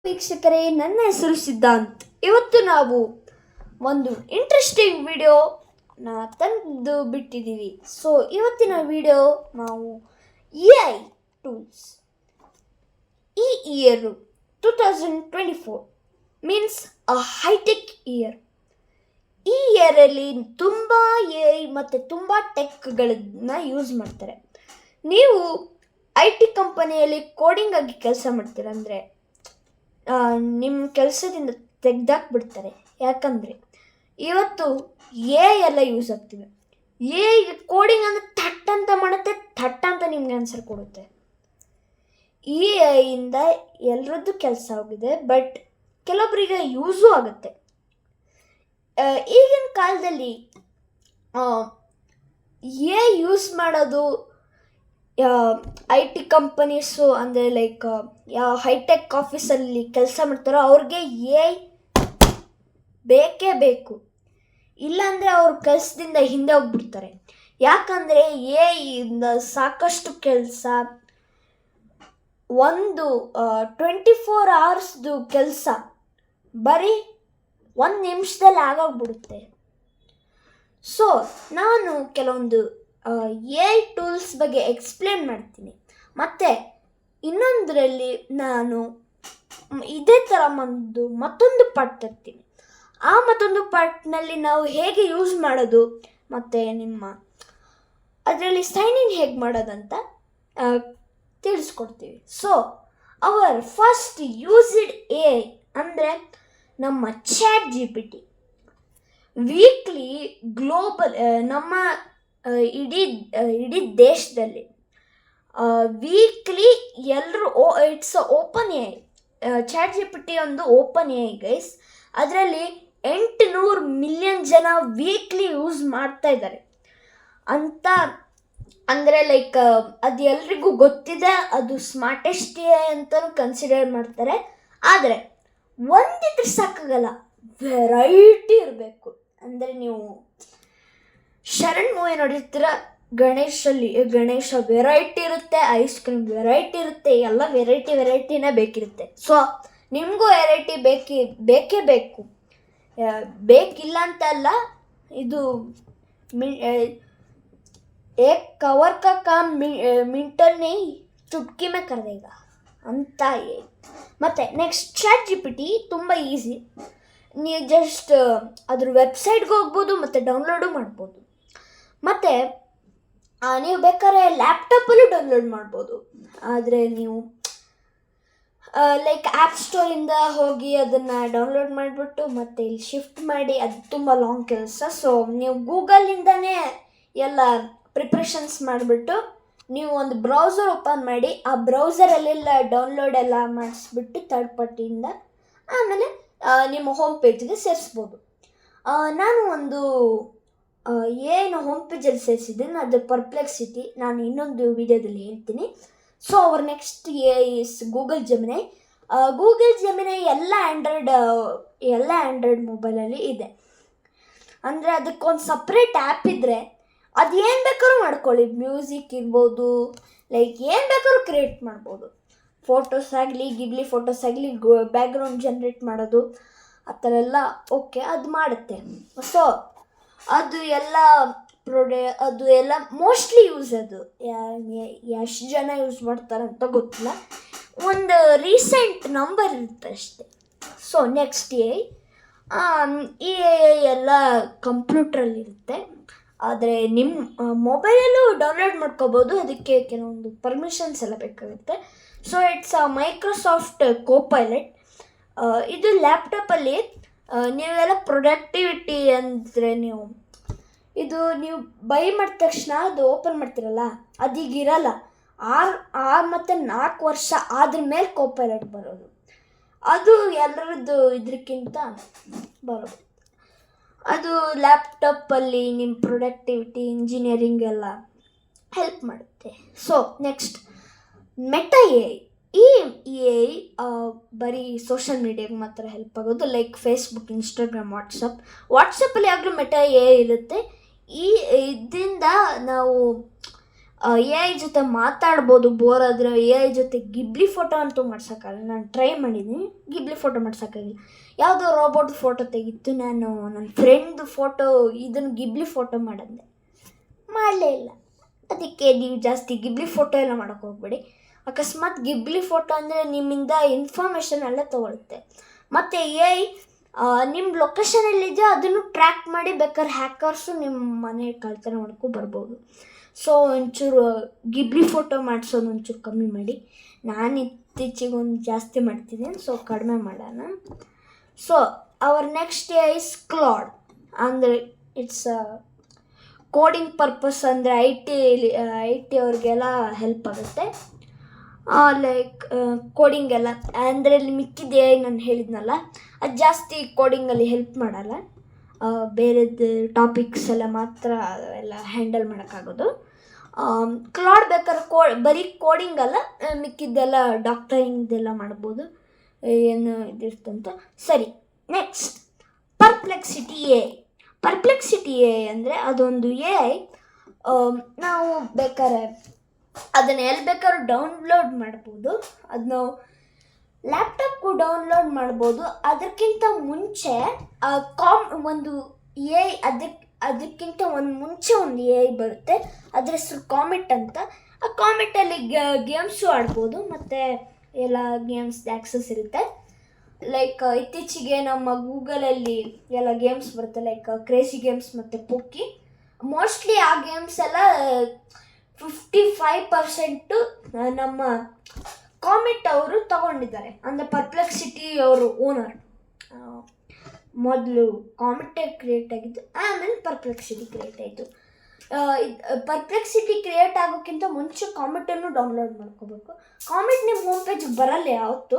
ವೀಕ್ಷಕರೇ, ನನ್ನ ಹೆಸರು ಸಿದ್ಧಾಂತ್. ಇವತ್ತು ನಾವು ಒಂದು ಇಂಟ್ರೆಸ್ಟಿಂಗ್ ವಿಡಿಯೋನ ತಂದು ಬಿಟ್ಟಿದ್ದೀವಿ. ಸೊ ಇವತ್ತಿನ ವಿಡಿಯೋ ನಾವು AI ಟೂಲ್ಸ್. ಈ year 2024 means a hi-tech year. ಈ ಇಯರಲ್ಲಿ ತುಂಬ AI ಮತ್ತು ತುಂಬ ಟೆಕ್ಗಳನ್ನು ಯೂಸ್ ಮಾಡ್ತಾರೆ. ನೀವು IT ಕಂಪನಿಯಲ್ಲಿ ಕೋಡಿಂಗ್ ಆಗಿ ಕೆಲಸ ಮಾಡ್ತೀರ ಅಂದರೆ ನಿಮ್ಮ ಕೆಲಸದಿಂದ ತೆಗೆದಾಕ್ಬಿಡ್ತಾರೆ. ಯಾಕಂದರೆ ಇವತ್ತು AI ಎಲ್ಲ ಯೂಸ್ ಆಗ್ತಿವೆ. AI ಕೋಡಿಂಗ್ ಅಂದರೆ ಥಟ್ ಅಂತ ಮಾಡುತ್ತೆ, ಥಟ್ ಅಂತ ನಿಮ್ಗೆ ಆನ್ಸರ್ ಕೊಡುತ್ತೆ. AI ಎಲ್ಲರದ್ದು ಕೆಲಸ ಹೋಗಿದೆ, ಬಟ್ ಕೆಲವೊಬ್ಬರಿಗೆ ಯೂಸು ಆಗುತ್ತೆ. ಈಗಿನ ಕಾಲದಲ್ಲಿ AI ಯೂಸ್ ಮಾಡೋದು IT ಕಂಪನೀಸು ಅಂದರೆ ಲೈಕ್ ಯಾವ ಹೈಟೆಕ್ ಆಫೀಸಲ್ಲಿ ಕೆಲಸ ಮಾಡ್ತಾರೋ ಅವ್ರಿಗೆ AI ಬೇಕೇ ಬೇಕು. ಇಲ್ಲಾಂದರೆ ಅವ್ರ ಕೆಲಸದಿಂದ ಹಿಂದೆ ಹೋಗ್ಬಿಡ್ತಾರೆ. ಯಾಕಂದರೆ AI ಇಂದ ಸಾಕಷ್ಟು ಕೆಲಸ ಒಂದು 24 ಅವರ್ಸ್ದು ಕೆಲಸ ಬರೀ 1 ನಿಮಿಷದಲ್ಲಿ ಆಗೋಗ್ಬಿಡುತ್ತೆ. ಸೊ ನಾನು ಕೆಲವೊಂದು AI ಟೂಲ್ಸ್ ಬಗ್ಗೆ ಎಕ್ಸ್ಪ್ಲೇನ್ ಮಾಡ್ತೀನಿ. ಮತ್ತು ಇನ್ನೊಂದರಲ್ಲಿ ನಾನು ಇದೇ ಥರ ಮತ್ತೊಂದು ಪಾರ್ಟ್ ತರ್ತೀನಿ. ಆ ಮತ್ತೊಂದು ಪಾರ್ಟ್ನಲ್ಲಿ ನಾವು ಹೇಗೆ ಯೂಸ್ ಮಾಡೋದು ಮತ್ತು ಅದರಲ್ಲಿ ಸೈನ್ ಇನ್ ಹೇಗೆ ಮಾಡೋದಂತ ತಿಳಿಸ್ಕೊಡ್ತೀವಿ. So our first used AI ಅಂದರೆ ನಮ್ಮ ChatGPT. ವೀಕ್ಲಿ ಗ್ಲೋಬಲ್ ನಮ್ಮ ಇಡೀ ದೇಶದಲ್ಲಿ ವೀಕ್ಲಿ ಎಲ್ಲರೂ ಇಟ್ಸ್ ಓಪನ್ AI. ChatGPT ಒಂದು ಓಪನ್ AI ಗೈಸ್. ಅದರಲ್ಲಿ 800 ಮಿಲಿಯನ್ ಜನ ವೀಕ್ಲಿ ಯೂಸ್ ಮಾಡ್ತಾ ಇದ್ದಾರೆ ಅಂತ. ಅಂದರೆ ಲೈಕ್ ಅದು ಎಲ್ರಿಗೂ ಗೊತ್ತಿದೆ, ಅದು ಸ್ಮಾರ್ಟೆಸ್ಟ್ AI ಅಂತಲೂ ಕನ್ಸಿಡರ್ ಮಾಡ್ತಾರೆ. ಆದರೆ ಒಂದಿದ್ರೆ ಸಾಕಾಗಲ್ಲ, ವೆರೈಟಿ ಇರಬೇಕು. ಅಂದರೆ ನೀವು ಶರಣ್ ಮೂವಿ ನೋಡಿರ್ತೀರ, ಗಣೇಶ ವೆರೈಟಿ ಇರುತ್ತೆ, ಐಸ್ ಕ್ರೀಮ್ ವೆರೈಟಿ ಇರುತ್ತೆ, ಎಲ್ಲ ವೆರೈಟಿನೇ ಬೇಕಿರುತ್ತೆ. ಸೊ ನಿಮಗೂ ವೆರೈಟಿ ಬೇಕೇ ಬೇಕು. ಬೇಕಿಲ್ಲ ಅಂತ ಅಲ್ಲ, ಇದು ಏಕ್ ಕವರ್ ಕಾ ಕಾಮ್ ಮಿಂಟರ್ ನೇ ಚುಟ್ಕಿ ಮೇ ಕರ್ ದೇಗಾ ಅಂತ. ಮತ್ತು ನೆಕ್ಸ್ಟ್ ChatGPT ತುಂಬ ಈಸಿ. ನೀವು ಜಸ್ಟ್ ಅದ್ರ ವೆಬ್ಸೈಟ್ಗೆ ಹೋಗ್ಬೋದು ಮತ್ತು ಡೌನ್ಲೋಡು ಮಾಡ್ಬೋದು. ಮತ್ತು ನೀವು ಬೇಕಾದ್ರೆ ಲ್ಯಾಪ್ಟಾಪಲ್ಲೂ ಡೌನ್ಲೋಡ್ ಮಾಡ್ಬೋದು. ಆದರೆ ನೀವು ಲೈಕ್ ಆ್ಯಪ್ ಸ್ಟೋರಿಂದ ಹೋಗಿ ಅದನ್ನು ಡೌನ್ಲೋಡ್ ಮಾಡಿಬಿಟ್ಟು ಮತ್ತು ಇಲ್ಲಿ ಶಿಫ್ಟ್ ಮಾಡಿ, ಅದು ತುಂಬ ಲಾಂಗ್ ಕೆಲಸ. ಸೊ ನೀವು ಗೂಗಲಿಂದನೇ ಎಲ್ಲ ಪ್ರಿಪ್ರೇಷನ್ಸ್ ಮಾಡಿಬಿಟ್ಟು ನೀವು ಒಂದು ಬ್ರೌಸರ್ ಓಪನ್ ಮಾಡಿ, ಆ ಬ್ರೌಸರಲ್ಲೆಲ್ಲ ಡೌನ್ಲೋಡ್ ಎಲ್ಲ ಮಾಡಿಸ್ಬಿಟ್ಟು ಥರ್ಡ್ ಪಾರ್ಟಿಯಿಂದ ಆಮೇಲೆ ನಿಮ್ಮ ಹೋಮ್ ಪೇಜ್ಗೆ ಸೇರಿಸ್ಬೋದು. ನಾನು ಒಂದು ಏನು ಹೋಮ್ ಪೇಜಲ್ಲಿ ಸೇರಿಸಿದ್ದೀನಿ, ಅದು ಪರ್ಪ್ಲೆಕ್ಸಿಟಿ. ನಾನು ಇನ್ನೊಂದು ವಿಡಿಯೋದಲ್ಲಿ ಹೇಳ್ತೀನಿ. So our next is Google Gemini. Google Gemini ಎಲ್ಲ ಆ್ಯಂಡ್ರಾಯ್ಡ್ ಮೊಬೈಲಲ್ಲಿ ಇದೆ. ಅಂದರೆ ಅದಕ್ಕೊಂದು ಸಪ್ರೇಟ್ ಆ್ಯಪ್ ಇದ್ದರೆ ಅದು ಏನು ಬೇಕಾದ್ರೂ ಮಾಡ್ಕೊಳ್ಳಿ. ಮ್ಯೂಸಿಕ್ ಇರ್ಬೋದು, ಲೈಕ್ ಏನು ಬೇಕಾದ್ರೂ ಕ್ರಿಯೇಟ್ ಮಾಡ್ಬೋದು. ಫೋಟೋಸ್ ಆಗಲಿ, ಗಿಬ್ಲಿ ಫೋಟೋಸ್ ಆಗಲಿ, ಬ್ಯಾಕ್ಗ್ರೌಂಡ್ ಜನ್ರೇಟ್ ಮಾಡೋದು ಆ ಥರ ಎಲ್ಲ ಓಕೆ, ಅದು ಮಾಡುತ್ತೆ. ಸೊ ಅದು ಎಲ್ಲ ಮೋಸ್ಟ್ಲಿ ಯೂಸ್, ಅದು ಎಷ್ಟು ಜನ ಯೂಸ್ ಮಾಡ್ತಾರಂತ ಗೊತ್ತಿಲ್ಲ, ಒಂದು ರೀಸೆಂಟ್ ನಂಬರ್ ಇರುತ್ತೆ ಅಷ್ಟೆ. ಸೊ ನೆಕ್ಸ್ಟ್ AI ಎಲ್ಲ ಕಂಪ್ಯೂಟ್ರಲ್ಲಿರುತ್ತೆ. ಆದರೆ ನಿಮ್ಮ ಮೊಬೈಲಲ್ಲೂ ಡೌನ್ಲೋಡ್ ಮಾಡ್ಕೋಬೋದು. ಅದಕ್ಕೆ ಕೆಲವೊಂದು ಪರ್ಮಿಷನ್ಸ್ ಎಲ್ಲ ಬೇಕಾಗುತ್ತೆ. So it's Microsoft Copilot. ಇದು ಲ್ಯಾಪ್ಟಾಪಲ್ಲಿ ನೀವೆಲ್ಲ ಪ್ರೊಡಕ್ಟಿವಿಟಿ ಅಂದರೆ ನೀವು ಬೈ ಮಾಡಿದ ತಕ್ಷಣ ಅದು ಓಪನ್ ಮಾಡ್ತಿರಲ್ಲ, ಅದೀಗಿರಲ್ಲ. 6 ಮತ್ತು 4 ವರ್ಷ ಆದ್ರ ಮೇಲೆ ಕೋಪೈಲಟ್ ಬರೋದು. ಅದು ಎಲ್ಲರದ್ದು ಇದಕ್ಕಿಂತ ಬರೋದು. ಅದು ಲ್ಯಾಪ್ಟಾಪಲ್ಲಿ ನಿಮ್ಮ ಪ್ರೊಡಕ್ಟಿವಿಟಿ, ಇಂಜಿನಿಯರಿಂಗ್ ಎಲ್ಲ ಹೆಲ್ಪ್ ಮಾಡುತ್ತೆ. So next meta AI. ಈ AI ಬರೀ ಸೋಷಿಯಲ್ ಮೀಡಿಯಾಗೆ ಮಾತ್ರ ಹೆಲ್ಪ್ ಆಗೋದು, ಲೈಕ್ ಫೇಸ್ಬುಕ್, ಇನ್ಸ್ಟಾಗ್ರಾಮ್, ವಾಟ್ಸಪ್ಪಲ್ಲಿ ಆಗಲೂ ಮೆಟಾ AI ಇರುತ್ತೆ. ಇದರಿಂದ ನಾವು ಎ ಐ ಜೊತೆ ಮಾತಾಡ್ಬೋದು ಬೋರ್ ಆದರೆ. ಎ ಐ ಜೊತೆ ಗಿಬ್ಲಿ ಫೋಟೋ ಅಂತೂ ಮಾಡ್ಸೋಕ್ಕಾಗಲ್ಲ. ನಾನು ಟ್ರೈ ಮಾಡಿದ್ದೀನಿ, ಗಿಬ್ಲಿ ಫೋಟೋ ಮಾಡ್ಸೋಕ್ಕಾಗಿಲ್ಲ. ಯಾವುದೋ ರೋಬೋಟ್ ಫೋಟೋ ತೆಗಿತ್ತು, ನಾನು ನನ್ನ ಫ್ರೆಂಡ್ ಫೋಟೋ ಇದನ್ನು ಗಿಬ್ಲಿ ಫೋಟೋ ಮಾಡಂದೆ, ಮಾಡಲೇ ಇಲ್ಲ. ಅದಕ್ಕೆ ನೀವು ಜಾಸ್ತಿ ಗಿಬ್ಲಿ ಫೋಟೋ ಎಲ್ಲ ಮಾಡೋಕ್ಕೆ ಹೋಗ್ಬೇಡಿ. ಅಕಸ್ಮಾತ್ ಗಿಬ್ಲಿ ಫೋಟೋ ಅಂದರೆ ನಿಮ್ಮಿಂದ ಇನ್ಫಾರ್ಮೇಷನ್ ಎಲ್ಲ ತೊಗೊಳುತ್ತೆ. ಮತ್ತು ಎ ಐ ನಿಮ್ಮ ಲೊಕೇಶನ್ ಎಲ್ಲಿದೆಯೋ ಅದನ್ನು ಟ್ರ್ಯಾಕ್ ಮಾಡಿ ಬೇಕಾದ್ರೆ ಹ್ಯಾಕರ್ಸು ನಿಮ್ಮ ಮನೆ ಕಳ್ತನ ಮಾಡ್ಕೊ ಬರ್ಬೋದು. ಸೊ ಒಂಚೂರು ಗಿಬ್ಲಿ ಫೋಟೋ ಮಾಡಿಸೋದು ಒಂಚೂರು ಕಮ್ಮಿ ಮಾಡಿ. ನಾನು ಇತ್ತೀಚೆಗೆ ಒಂದು ಜಾಸ್ತಿ ಮಾಡ್ತಿದ್ದೀನಿ, ಸೊ ಕಡಿಮೆ ಮಾಡೋಣ. So our next is Cloud. ಅಂದರೆ ಇಟ್ಸ್ ಕೋಡಿಂಗ್ ಪರ್ಪಸ್, ಅಂದರೆ ಐ ಟಿ ಅವ್ರಿಗೆಲ್ಲ ಹೆಲ್ಪ್ ಆಗುತ್ತೆ. ಲೈಕ್ ಕೋಡಿಂಗ್ ಎಲ್ಲ ಅಂದರೆ ಮಿಕ್ಕಿದೆ ನಾನು ಹೇಳಿದ್ನಲ್ಲ, ಅದು ಜಾಸ್ತಿ ಕೋಡಿಂಗಲ್ಲಿ ಹೆಲ್ಪ್ ಮಾಡಲ್ಲ. ಬೇರೆದು ಟಾಪಿಕ್ಸ್ ಎಲ್ಲ ಮಾತ್ರ ಎಲ್ಲ ಹ್ಯಾಂಡಲ್ ಮಾಡೋಕ್ಕಾಗೋದು. ಕ್ಲಾಡ್ ಬೇಕಾದ್ರೆ ಬರೀ ಕೋಡಿಂಗ್ ಅಲ್ಲ, ಮಿಕ್ಕಿದ್ದೆಲ್ಲ ಡಾಕ್ಟರಿಂಗ್ದೆಲ್ಲ ಮಾಡ್ಬೋದು, ಏನು ಇದಿರ್ತಂತ. ಸರಿ, ನೆಕ್ಸ್ಟ್ ಪರ್ಪ್ಲೆಕ್ಸಿಟಿ ಎ ಅಂದರೆ ಅದೊಂದು ಎ ಐ. ನಾವು ಬೇಕಾದ್ರೆ ಅದನ್ನು ಎಲ್ಲಿ ಬೇಕಾದ್ರೂ ಡೌನ್ಲೋಡ್ ಮಾಡ್ಬೋದು. ಅದು ನಾವು ಲ್ಯಾಪ್ಟಾಪ್ಗೂ ಡೌನ್ಲೋಡ್ ಮಾಡ್ಬೋದು. ಅದಕ್ಕಿಂತ ಮುಂಚೆ ಒಂದು ಎ ಐ ಅದಕ್ಕಿಂತ ಮುಂಚೆ ಒಂದು ಎ ಐ ಬರುತ್ತೆ, ಅದ್ರ ಹೆಸರು ಕಾಮೆಟ್ ಅಂತ. ಆ ಕಾಮೆಟಲ್ಲಿ ಗೇಮ್ಸು ಆಡ್ಬೋದು, ಮತ್ತು ಎಲ್ಲ ಗೇಮ್ಸ್ದು ಆ್ಯಕ್ಸಸ್ ಇರುತ್ತೆ. ಲೈಕ್ ಇತ್ತೀಚೆಗೆ ನಮ್ಮ ಗೂಗಲಲ್ಲಿ ಎಲ್ಲ ಗೇಮ್ಸ್ ಬರುತ್ತೆ, ಲೈಕ್ ಕ್ರೇಜಿ ಗೇಮ್ಸ್ ಮತ್ತು ಪೋಕಿ. ಮೋಸ್ಟ್ಲಿ ಆ ಗೇಮ್ಸ್ ಎಲ್ಲ 55% ನಮ್ಮ ಕಾಮೆಟ್ ಅವರು ತಗೊಂಡಿದ್ದಾರೆ. ಅಂದರೆ ಪರ್ಪ್ಲೆಕ್ಸಿಟಿ ಅವರು ಓನರ್. ಮೊದಲು ಕಾಮೆಟೇ ಕ್ರಿಯೇಟ್ ಆಗಿದ್ದು, ಆಮೇಲೆ ಪರ್ಪ್ಲೆಕ್ಸಿಟಿ ಕ್ರಿಯೇಟ್ ಆಯಿತು. ಪರ್ಪ್ಲೆಕ್ಸಿಟಿ ಕ್ರಿಯೇಟ್ ಆಗೋಕ್ಕಿಂತ ಮುಂಚೆ ಕಾಮೆಟನ್ನು ಡೌನ್ಲೋಡ್ ಮಾಡ್ಕೋಬೇಕು. ಕಾಮೆಟ್ ನಿಮ್ಮ ಹೋಮ್ ಪೇಜಿಗೆ ಬರಲ್ಲ ಯಾವತ್ತು,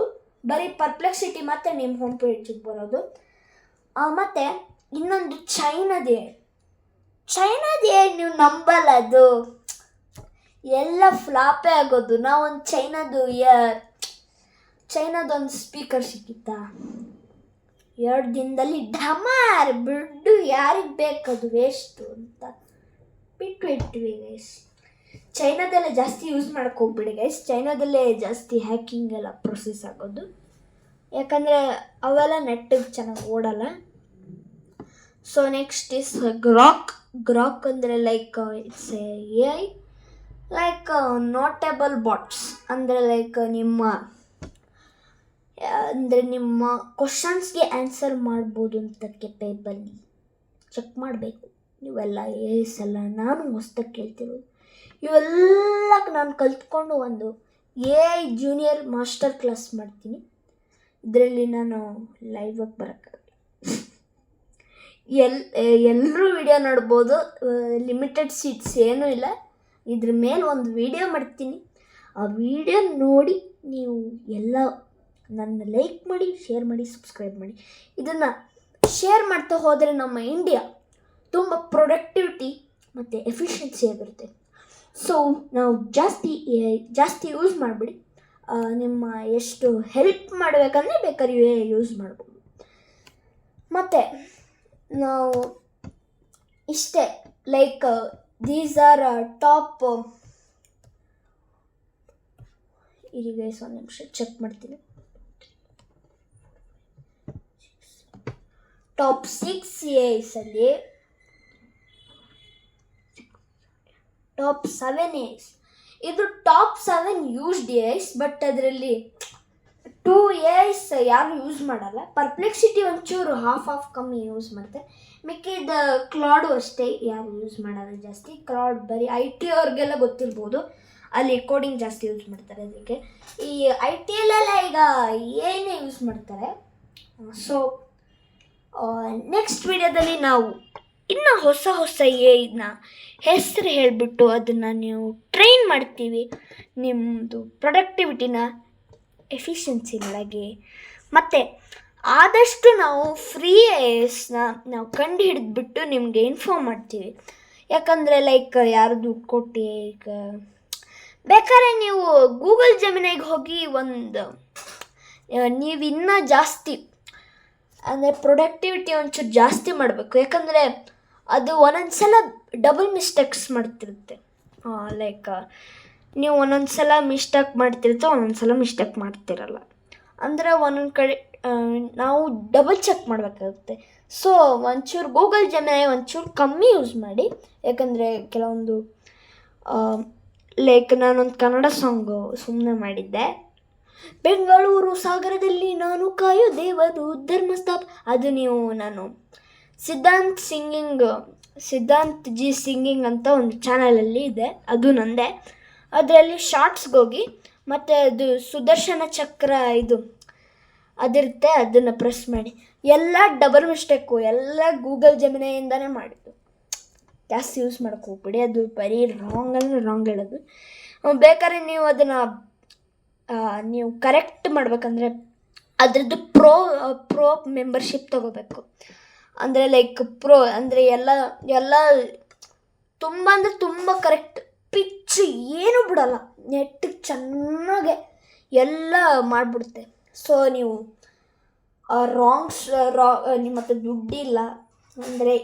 ಬರೀ ಪರ್ಪ್ಲೆಕ್ಸಿಟಿ ಮತ್ತು ನಿಮ್ಮ ಹೋಮ್ ಪೇಜಿಗೆ ಬರೋದು. ಮತ್ತು ಇನ್ನೊಂದು ಚೈನಾದೇ ನೀವು ನಂಬಲ್ಲ, ಅದು ಎಲ್ಲ ಫ್ಲಾಪೇ ಆಗೋದು. ನಾವೊಂದು ಚೈನಾದೊಂದು ಸ್ಪೀಕರ್ ಸಿಕ್ಕಿತ್ತಾ, 2 ದಿನದಲ್ಲಿ ಢಮಾರ್ ಬಿಡು, ಯಾರಿಗೆ ಬೇಕದು ವೇಸ್ಟು ಅಂತ ಬಿಟ್ಬಿಟ್ವಿ ಗೈಸ್. ಚೈನಾದಲ್ಲೇ ಜಾಸ್ತಿ ಯೂಸ್ ಮಾಡೋಕ್ಕೆ ಹೋಗ್ಬಿಡಿ ಗೈಸ್. ಚೈನಾದಲ್ಲೇ ಜಾಸ್ತಿ ಹ್ಯಾಕಿಂಗ್ ಎಲ್ಲ ಪ್ರೊಸೆಸ್ ಆಗೋದು, ಯಾಕಂದರೆ ಅವೆಲ್ಲ ನೆಟ್ಟಿಗೆ ಚೆನ್ನಾಗಿ ಓಡಲ್ಲ. ಸೊ ನೆಕ್ಸ್ಟ್ ಇಸ್ ಗ್ರಾಕ್ ಅಂದರೆ like it's A I, like notable bots. ಅಂದರೆ ಲೈಕ್ ನಿಮ್ಮ ಕ್ವಶನ್ಸ್ಗೆ ಆನ್ಸರ್ ಮಾಡ್ಬೋದು ಅಂತ ಕೆಪೇಬಲ್. ಚೆಕ್ ಮಾಡಬೇಕು ಇವೆಲ್ಲ ಎಸ್ ಎಲ್ಲ. ನಾನು ಹೊಸ್ದಾಗಿ ಕೇಳ್ತಿರೋದು ಇವೆಲ್ಲ ನಾನು ಕಲ್ತ್ಕೊಂಡು ಒಂದು A I junior master class ಮಾಡ್ತೀನಿ. ಇದರಲ್ಲಿ ನಾನು ಲೈವಾಗಿ ಬರೋಕ್ಕಾಗಲ್ಲ, ಎಲ್ಲರೂ ವಿಡಿಯೋ ನೋಡ್ಬೋದು, ಲಿಮಿಟೆಡ್ ಸೀಟ್ಸ್ ಏನೂ ಇಲ್ಲ. ಇದ್ರ ಮೇಲೆ ಒಂದು ವಿಡಿಯೋ ಮಾಡ್ತೀನಿ, ಆ ವಿಡಿಯೋ ನೋಡಿ ನೀವು ಎಲ್ಲ ನನ್ನ ಲೈಕ್ ಮಾಡಿ, ಶೇರ್ ಮಾಡಿ, ಸಬ್ಸ್ಕ್ರೈಬ್ ಮಾಡಿ. ಇದನ್ನು ಶೇರ್ ಮಾಡ್ತಾ ಹೋದರೆ ನಮ್ಮ ಇಂಡಿಯಾ ತುಂಬ ಪ್ರೊಡಕ್ಟಿವಿಟಿ ಮತ್ತು ಎಫಿಷಿಯನ್ಸಿ ಆಗಿರುತ್ತೆ. ಸೊ ನಾವು ಜಾಸ್ತಿ ಯೂಸ್ ಮಾಡಿಬಿಡಿ. ನಿಮ್ಮ ಎಷ್ಟು ಹೆಲ್ಪ್ ಮಾಡಬೇಕಂದ್ರೆ ಬೇಕಾದ್ರೆ ಯೂಸ್ ಮಾಡ್ಬೋದು. ಮತ್ತು ನಾವು ಇಷ್ಟೇ, ಲೈಕ್ ದೀಸ್ ಆರ್ ಟಾಪ್. ಇರಿ ಗೈಸ್, ಒಂದು ನಿಮಿಷ ಚೆಕ್ ಮಾಡ್ತೀನಿ. ಟಾಪ್ 6 ಎಐಸಲ್ಲಿ ಟಾಪ್ 7 ಎಐಸ್. ಇದು ಟಾಪ್ 7 ಯೂಸ್ಡ್ ಎಐಸ್, ಬಟ್ ಅದರಲ್ಲಿ 2 ಎಐಸ್ ಯಾರು ಯೂಸ್ ಮಾಡಲ್ಲ. ಪರ್ಪ್ಲೆಕ್ಸಿಟಿ ಒಂಚೂರು ಹಾಫ್ ಕಮ್ಮಿ ಯೂಸ್ ಮಾಡ್ತಾರೆ. ಮಿಕ್ಕಿದ ಕ್ಲಾಡು ಅಷ್ಟೇ ಯಾರು ಯೂಸ್ ಮಾಡೋದು ಜಾಸ್ತಿ. ಕ್ಲಾಡ್ ಬರೀ ಐ ಟಿ ಅವ್ರಿಗೆಲ್ಲ ಗೊತ್ತಿರ್ಬೋದು, ಅಲ್ಲಿ ಕೋಡಿಂಗ್ ಜಾಸ್ತಿ ಯೂಸ್ ಮಾಡ್ತಾರೆ. ಅದಕ್ಕೆ ಈ ಐ ಟಿ ಯಲ್ಲೆಲ್ಲ ಈಗ ಏನೇ ಯೂಸ್ ಮಾಡ್ತಾರೆ. ಸೊ ನೆಕ್ಸ್ಟ್ ವಿಡಿಯೋದಲ್ಲಿ ನಾವು ಇನ್ನು ಹೊಸ ಇದನ್ನ ಹೆಸರು ಹೇಳಿಬಿಟ್ಟು ಅದನ್ನು ನೀವು ಟ್ರೈನ್ ಮಾಡ್ತೀವಿ. ನಿಮ್ಮದು ಪ್ರೊಡಕ್ಟಿವಿಟಿನ, ಎಫಿಷಿಯನ್ಸಿನೊಳಗೆ. ಮತ್ತು ಆದಷ್ಟು ನಾವು ಫ್ರೀ ಎಸ್ನ ನಾವು ಕಂಡು ಹಿಡಿದ್ಬಿಟ್ಟು ನಿಮಗೆ ಇನ್ಫಾರ್ಮ್ ಮಾಡ್ತೀವಿ. ಯಾಕಂದರೆ ಲೈಕ್ ಯಾರು ದುಡ್ಡು ಕೊಟ್ಟು ಈಗ ಬೇಕಾದ್ರೆ ನೀವು ಗೂಗಲ್ ಜೆಮಿನೈಗೆ ಹೋಗಿ ನೀವು ಇನ್ನೂ ಜಾಸ್ತಿ ಅಂದರೆ ಪ್ರೊಡಕ್ಟಿವಿಟಿ ಒಂಚೂರು ಜಾಸ್ತಿ ಮಾಡಬೇಕು. ಯಾಕಂದರೆ ಅದು ಒಂದೊಂದು ಸಲ ಡಬಲ್ ಮಿಸ್ಟೇಕ್ಸ್ ಮಾಡ್ತಿರುತ್ತೆ. ಲೈಕ್ ನೀವು ಒಂದೊಂದು ಸಲ ಮಿಸ್ಟೇಕ್ ಮಾಡ್ತಿರ್ತೀವಿ, ಒಂದೊಂದು ಸಲ ಮಿಸ್ಟೇಕ್ ಮಾಡ್ತಿರಲ್ಲ. ಅಂದರೆ ಒಂದೊಂದು ಕಡೆ ನಾವು ಡಬಲ್ ಚೆಕ್ ಮಾಡಬೇಕಾಗುತ್ತೆ. ಸೊ ಒಂಚೂರು ಗೂಗಲ್ ಜೆಮಿನೈ ಒಂಚೂರು ಕಮ್ಮಿ ಯೂಸ್ ಮಾಡಿ, ಯಾಕಂದರೆ ಕೆಲವೊಂದು ಲೈಕ್ ನಾನೊಂದು ಕನ್ನಡ ಸಾಂಗು ಸುಮ್ಮನೆ ಮಾಡಿದ್ದೆ, ಬೆಂಗಳೂರು ಸಾಗರದಲ್ಲಿ ನಾನು ಕಾಯೋ ದೇವರು ಧರ್ಮಸ್ಥಾಪ. ಅದು ನಾನು ಸಿದ್ಧಾಂತ್ ಜಿ ಸಿಂಗಿಂಗ್ ಅಂತ ಒಂದು ಚಾನಲಲ್ಲಿ ಇದೆ, ಅದು ನಂದೇ. ಅದರಲ್ಲಿ ಶಾರ್ಟ್ಸ್ಗೆ ಹೋಗಿ ಮತ್ತು ಅದು ಸುದರ್ಶನ ಚಕ್ರ ಅದಿರುತ್ತೆ, ಅದನ್ನು ಪ್ರೆಸ್ ಮಾಡಿ. ಎಲ್ಲ ಡಬಲ್ ಮಿಸ್ಟೇಕು, ಎಲ್ಲ ಗೂಗಲ್ ಜೆಮಿನೈಯಿಂದನೇ ಮಾಡಿದ್ದು. ಜಾಸ್ತಿ ಯೂಸ್ ಮಾಡೋಕ್ಕೆ ಹೋಗ್ಬಿಡಿ, ಅದು ಬರೀ ರಾಂಗ್ ಅಂದರೆ ರಾಂಗ್ ಹೇಳೋದು. ಬೇಕಾದ್ರೆ ನೀವು ಅದನ್ನು ನೀವು ಕರೆಕ್ಟ್ ಮಾಡ್ಬೇಕಂದ್ರೆ ಅದರದ್ದು ಪ್ರೋ ಮೆಂಬರ್ಶಿಪ್ ತೊಗೋಬೇಕು. ಅಂದರೆ ಲೈಕ್ ಪ್ರೋ ಅಂದರೆ ಎಲ್ಲ ತುಂಬ ಅಂದರೆ ತುಂಬ ಕರೆಕ್ಟ್, ಪಿಚ್ ಏನೂ ಬಿಡೋಲ್ಲ, ನೆಟ್ಟಿಗೆ ಚೆನ್ನಾಗೆ ಎಲ್ಲ ಮಾಡಿಬಿಡುತ್ತೆ. ಸೊ ನೀವು ನಿಮ್ಮ ಹತ್ರ ದುಡ್ಡಿಲ್ಲ ಅಂದರೆ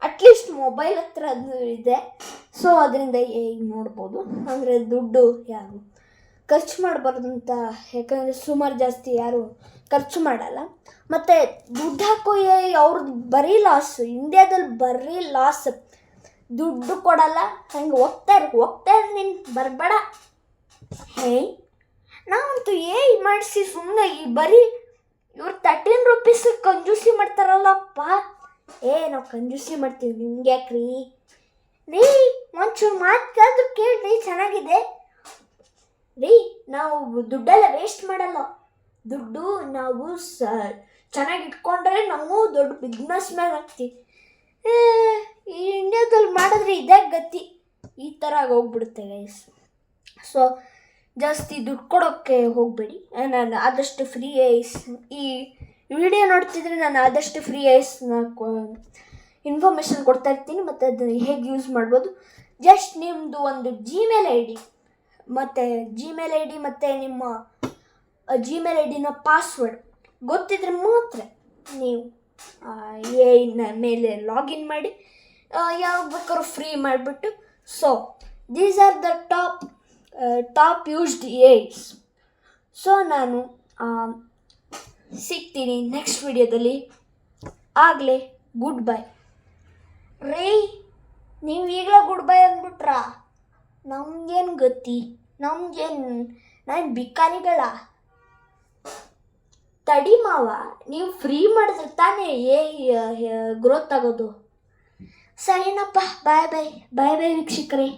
ಅಟ್ಲೀಸ್ಟ್ ಮೊಬೈಲ್ ಹತ್ರ ಅದು ಇದೆ, ಸೊ ಅದರಿಂದ ನೋಡ್ಬೋದು. ಅಂದರೆ ದುಡ್ಡು ಯಾರು ಖರ್ಚು ಮಾಡಬಾರ್ದು ಅಂತ, ಯಾಕಂದರೆ ಸುಮಾರು ಜಾಸ್ತಿ ಯಾರು ಖರ್ಚು ಮಾಡಲ್ಲ. ಮತ್ತು ದುಡ್ಡು ಹಾಕೋ ಅವ್ರದ್ದು ಬರೀ ಲಾಸ್, ಇಂಡಿಯಾದಲ್ಲಿ ಬರೀ ಲಾಸ್, ದುಡ್ಡು ಕೊಡಲ್ಲ. ಹಂಗೆ ಹೋಗ್ತಾ ನೀನು ಬರಬೇಡ. ನಾವಂತೂ ಮಾಡಿಸಿ ಸುಮ್ಮನೆ ಬರೀ ಇವ್ರು 13 ರೂಪೀಸ್ ಕಂಜೂಸಿ ಮಾಡ್ತಾರಲ್ಲಪ್ಪ. ನಾವು ಕಂಜೂಸಿ ಮಾಡ್ತೀವಿ, ನಿಮ್ಗೆ ಯಾಕ್ರಿ ಒಂಚೂರು ಮಾತು ಕೇಳಿದ್ರು ಕೇಳ್ರಿ, ಚೆನ್ನಾಗಿದೆ ನಾವು ದುಡ್ಡೆಲ್ಲ ವೇಸ್ಟ್ ಮಾಡಲ್ಲ. ದುಡ್ಡು ನಾವು ಚೆನ್ನಾಗಿ ಇಟ್ಕೊಂಡ್ರೆ ನಾವು ದೊಡ್ಡ ಬಿಸ್ನೆಸ್ ಮ್ಯಾನ್ ಆಗ್ತೀವಿ. ಈ ಇಂಡಿಯಾದಲ್ಲಿ ಮಾಡಿದ್ರೆ ಇದೇ ಗತಿ, ಈ ಥರ ಹೋಗ್ಬಿಡುತ್ತೆ ಗೈಸ್. ಸೊ ಜಾಸ್ತಿ ದುಡ್ಡು ಕೊಡೋಕ್ಕೆ ಹೋಗಬೇಡಿ. ನಾನು ಆದಷ್ಟು ಫ್ರೀ ಈ ವಿಡಿಯೋ ನೋಡ್ತಿದ್ರೆ ನಾನು ಆದಷ್ಟು ಫ್ರೀ ಇನ್ಫಾರ್ಮೇಷನ್ ಕೊಡ್ತಾ ಇರ್ತೀನಿ, ಮತ್ತು ಅದನ್ನು ಹೇಗೆ ಯೂಸ್ ಮಾಡ್ಬೋದು. ಜಸ್ಟ್ ನಿಮ್ಮದು ಒಂದು ಜಿಮೇಲ್ ಐ ಡಿ ಮತ್ತು ನಿಮ್ಮ ಜಿಮೇಲ್ ಐ ಡಿನ ಪಾಸ್ವರ್ಡ್ ಗೊತ್ತಿದ್ರೆ ಮಾತ್ರ ನೀವು ಮೇಲೆ ಲಾಗಿನ್ ಮಾಡಿ ಯಾವಾಗ ಬೇಕಾದ್ರೂ ಫ್ರೀ ಮಾಡಿಬಿಟ್ಟು. So these are the top used ace. So ನಾನು ಸಿಗ್ತೀನಿ ನೆಕ್ಸ್ಟ್ ವಿಡಿಯೋದಲ್ಲಿ. ಆಗಲೇ ಗುಡ್ ಬೈ ನೀವು ಈಗಲೇ ಗುಡ್ ಬೈ ಅಂದ್ಬಿಟ್ರಾ? ನಮಗೇನು ಗತಿ, ನಾನು ಬಿಕಾರಿಗಳ ತಡಿ ಮಾವ, ನೀವು ಫ್ರೀ ಮಾಡಿದ್ರೆ ತಾನೇ ಗ್ರೋತ್ ಆಗೋದು. ಸರಿನಪ್ಪ, ಬಾಯ್ ಬಾಯ್ ವೀಕ್ಷಕರೇ.